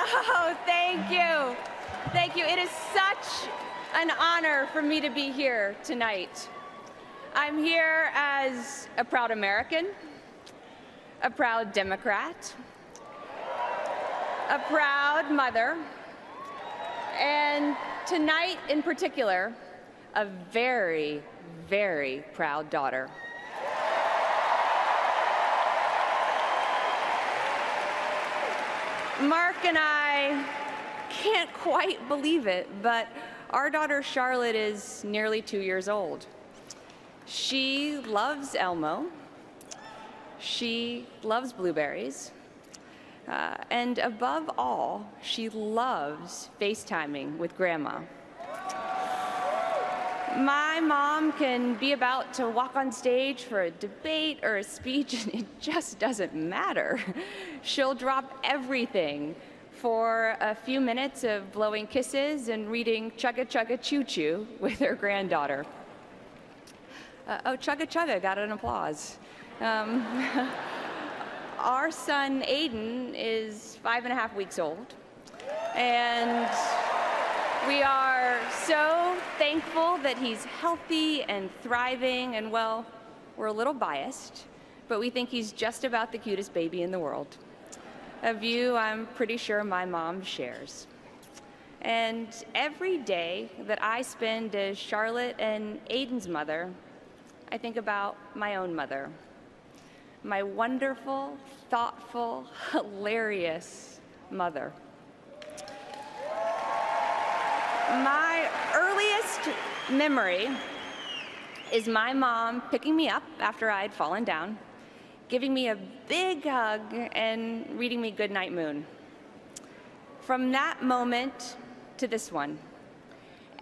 Oh, thank you. Thank you. It is such an honor for me to be here tonight. I'm here as a proud American, a proud Democrat, a proud mother, and tonight in particular, a very, very proud daughter. Mark and I can't quite believe it, but our daughter Charlotte is nearly 2 years old. She loves Elmo. She loves blueberries. And above all, she loves FaceTiming with Grandma. My mom can be about to walk on stage for a debate or a speech, and it just doesn't matter. She'll drop everything for a few minutes of blowing kisses and reading Chugga Chugga Choo Choo with her granddaughter. Oh, Chugga Chugga got an applause. Our son Aiden is 5.5 weeks old, and we are so thankful that he's healthy and thriving, and well, we're a little biased, but we think he's just about the cutest baby in the world. A view I'm pretty sure my mom shares. And every day that I spend as Charlotte and Aiden's mother, I think about my own mother. My wonderful, thoughtful, hilarious mother. My earliest memory is my mom picking me up after I'd fallen down, giving me a big hug, and reading me Goodnight Moon. From that moment to this one,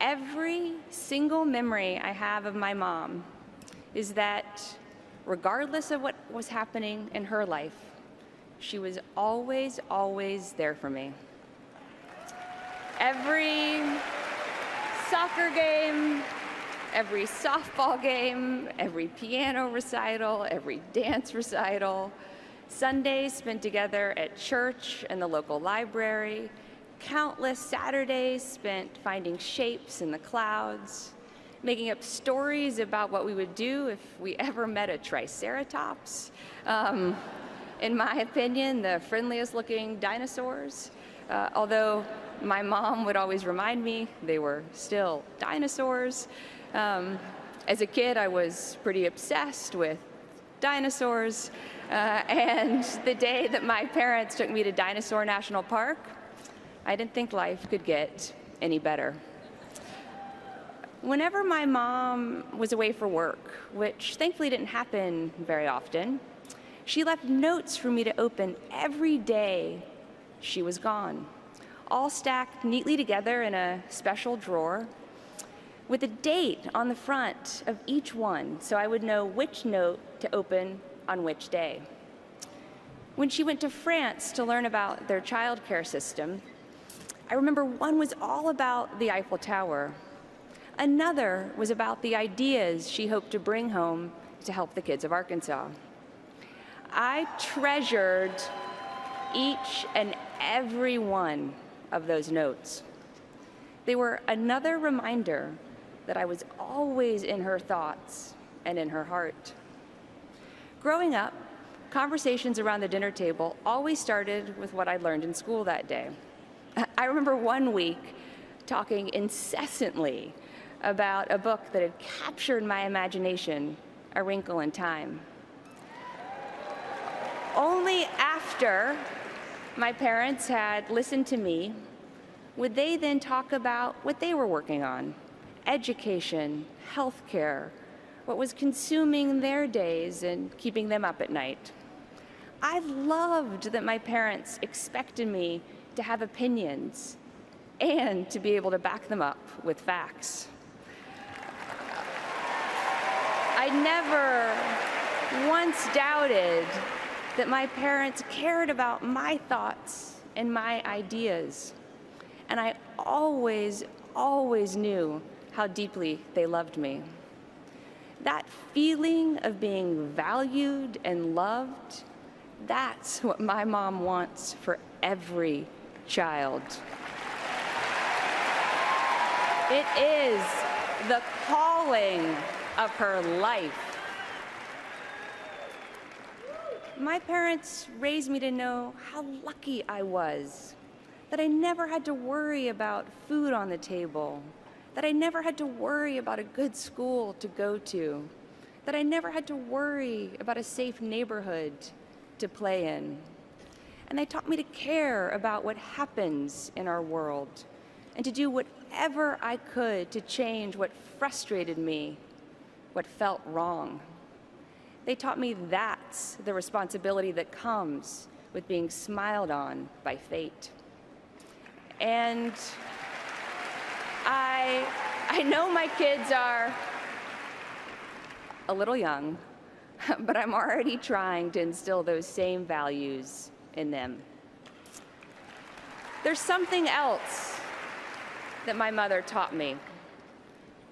every single memory I have of my mom is that regardless of what was happening in her life, she was always, always there for me. Every soccer game, every softball game, every piano recital, every dance recital, Sundays spent together at church and the local library, countless Saturdays spent finding shapes in the clouds, making up stories about what we would do if we ever met a triceratops. In my opinion, the friendliest looking dinosaurs, although my mom would always remind me they were still dinosaurs. As a kid, I was pretty obsessed with dinosaurs, and the day that my parents took me to Dinosaur National Park, I didn't think life could get any better. Whenever my mom was away for work, which thankfully didn't happen very often, she left notes for me to open every day she was gone, all stacked neatly together in a special drawer with a date on the front of each one so I would know which note to open on which day. When she went to France to learn about their childcare system, I remember one was all about the Eiffel Tower. Another was about the ideas she hoped to bring home to help the kids of Arkansas. I treasured each and every one of those notes. They were another reminder that I was always in her thoughts and in her heart. Growing up, conversations around the dinner table always started with what I'd learned in school that day. I remember one week talking incessantly about a book that had captured my imagination, A Wrinkle in Time. Only after my parents had listened to me would they then talk about what they were working on: education, healthcare, what was consuming their days and keeping them up at night. I loved that my parents expected me to have opinions and to be able to back them up with facts. I never once doubted that my parents cared about my thoughts and my ideas. And I always, always knew how deeply they loved me. That feeling of being valued and loved, that's what my mom wants for every child. It is the calling of her life. My parents raised me to know how lucky I was, that I never had to worry about food on the table, that I never had to worry about a good school to go to, that I never had to worry about a safe neighborhood to play in. And they taught me to care about what happens in our world and to do whatever I could to change what frustrated me, what felt wrong. They taught me that's the responsibility that comes with being smiled on by fate. And I know my kids are a little young, but I'm already trying to instill those same values in them. There's something else that my mother taught me.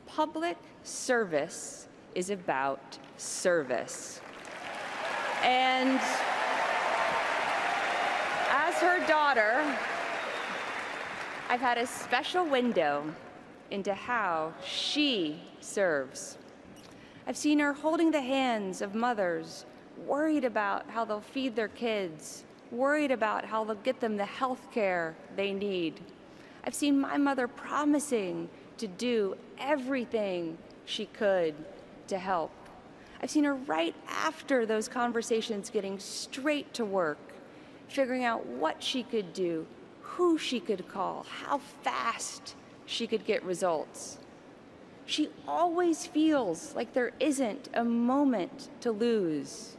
Public service is about service. And as her daughter, I've had a special window into how she serves. I've seen her holding the hands of mothers, worried about how they'll feed their kids, worried about how they'll get them the health care they need. I've seen my mother promising to do everything she could to help. I've seen her right after those conversations getting straight to work, figuring out what she could do, who she could call, how fast she could get results. She always feels like there isn't a moment to lose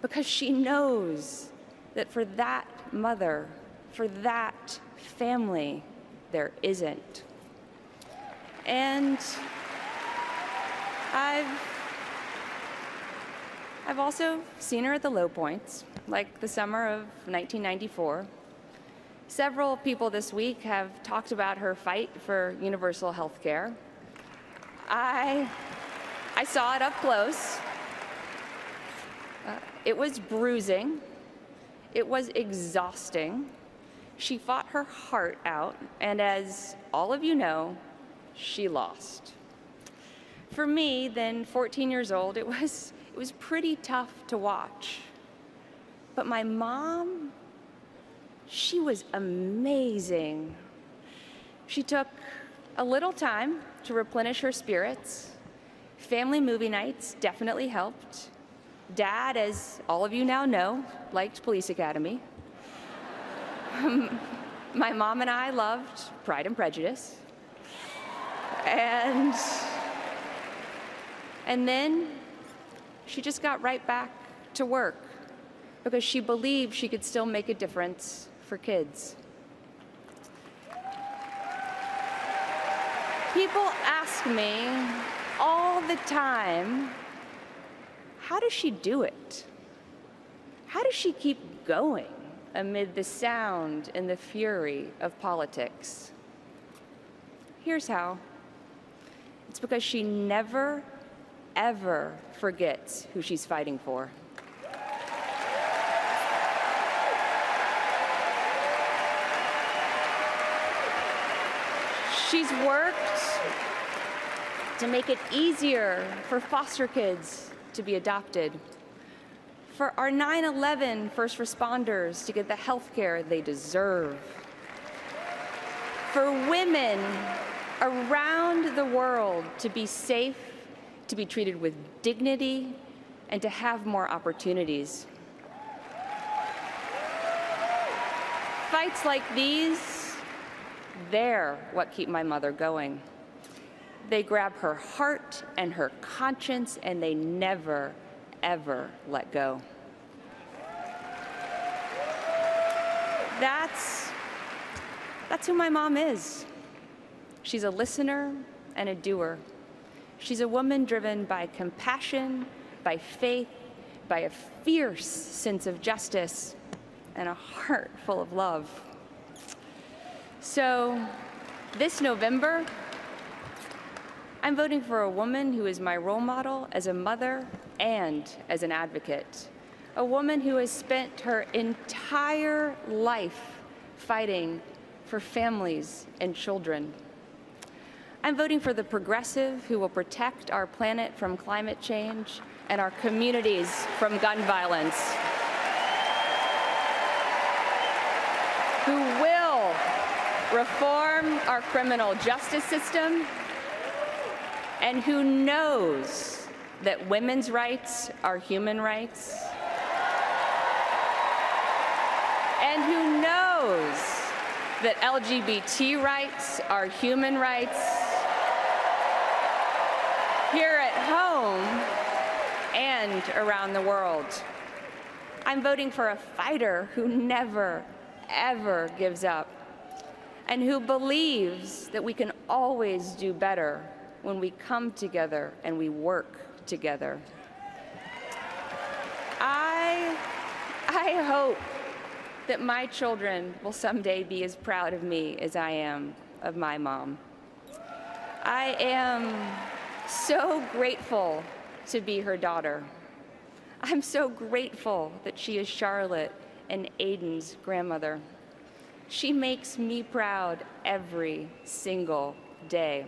because she knows that for that mother, for that family, there isn't. And I've also seen her at the low points, like the summer of 1994. Several people this week have talked about her fight for universal health care. I saw it up close. It was bruising. It was exhausting. She fought her heart out, and as all of you know, she lost. For me, then 14 years old, it was pretty tough to watch. But my mom, she was amazing. She took a little time to replenish her spirits. Family movie nights definitely helped. Dad, as all of you now know, liked Police Academy. My mom and I loved Pride and Prejudice. And then she just got right back to work because she believed she could still make a difference for kids. People ask me all the time, how does she do it? How does she keep going amid the sound and the fury of politics? Here's how. It's because she never, ever forgets who she's fighting for. She's worked to make it easier for foster kids to be adopted, for our 9/11 first responders to get the health care they deserve, for women around the world to be safe, to be treated with dignity, and to have more opportunities. Fights like these, they're what keep my mother going. They grab her heart and her conscience, and they never, ever let go. That's who my mom is. She's a listener and a doer. She's a woman driven by compassion, by faith, by a fierce sense of justice, and a heart full of love. So this November, I'm voting for a woman who is my role model as a mother and as an advocate. A woman who has spent her entire life fighting for families and children. I'm voting for the progressive who will protect our planet from climate change and our communities from gun violence, who will reform our criminal justice system, and who knows that women's rights are human rights, and who knows that LGBT rights are human rights here at home and around the world. I'm voting for a fighter who never, ever gives up, and who believes that we can always do better when we come together and we work together. I hope that my children will someday be as proud of me as I am of my mom. I am so grateful to be her daughter. I'm so grateful that she is Charlotte and Aiden's grandmother. She makes me proud every single day.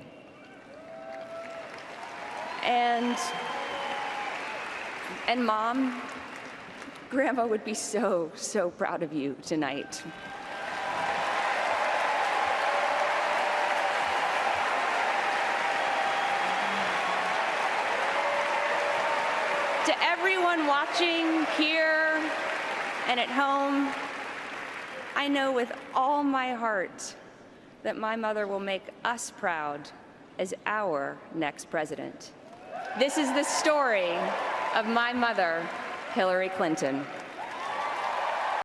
And Mom, Grandma would be so, so proud of you tonight. To everyone watching here and at home, I know with all my heart that my mother will make us proud as our next president. This is the story of my mother, Hillary Clinton.